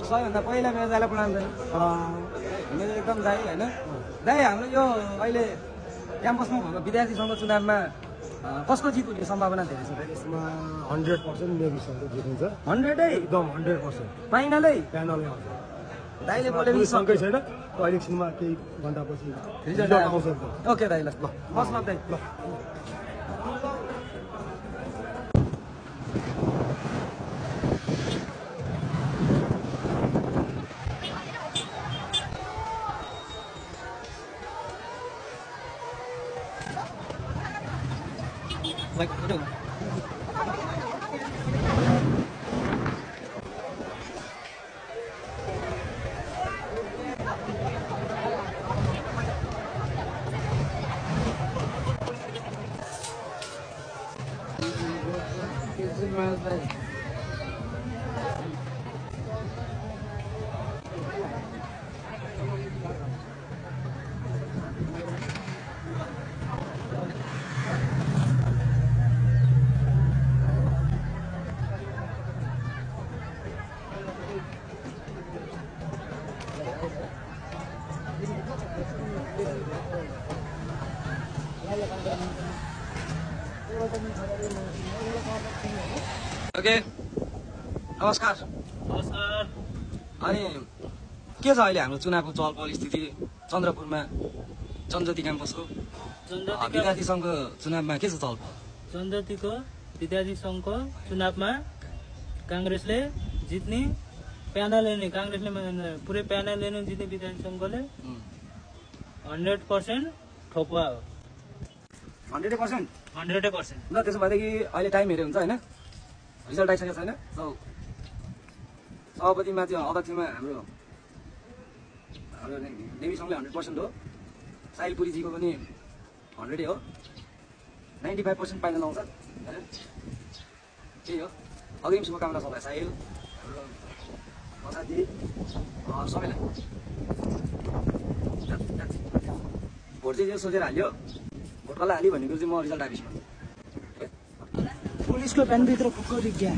सबैभन्दा पहिला मेरो दाइलाई प्रणाम दाइ मेरो एकदम दाइ होइन दाइ हाम्रो यो अहिले क्याम्पसमा भएको विद्यार्थी सङ्घ चुनावमा कसको जित हुने सम्भावना धेरै छ? यसमा 100% नेविसंघको जितिन्छ। 100 एकदम 100%। फाइनलै प्यानलले आउँछ। दाइले बोलेको सँगै छैन त्यो इलेक्सनमा केही घण्टापछि रिजल्ट आउँछ। ओके दाइ ल बस ल दाइ ल like I don't ओके नमस्कार नमस्कार। अनि के छ अहिले हाम्रो चुनावको चलपल स्थिति चन्द्रपुरमा जनज्योति क्याम्पसको विद्यार्थी सङ्घको चुनावमा के छ चलपल? जनज्योतिको विद्यार्थी सङ्घको चुनावमा काङ्ग्रेसले जित्ने प्यानलले नै काङ्ग्रेसले पुरै प्यानलले नै जित्ने विद्यार्थी सङ्घले 100% ठोकुवा हो। 100%? 100%। ल त्यसो भएदेखि अहिले टाइम हेऱ्यो हुन्छ होइन रिजल्ट आइसकेको छैन सभापतिमा चाहिँ अध्यक्षमा हाम्रो नेवी सङ्घले 100% हो। साइलपुरीजीको पनि 100 हो। 95% फाइनल आउँछ त्यही हो। अग्रिम शुभकामना सबैलाई साहिल हाम्रो प्रसादजी सबैलाई भोट चाहिँ सोचेर हाल्यो भोट कसलाई हाल्यो भनेको चाहिँ म रिजल्ट आएपछि पुलिसको प्यानभित्र खुक्को क्या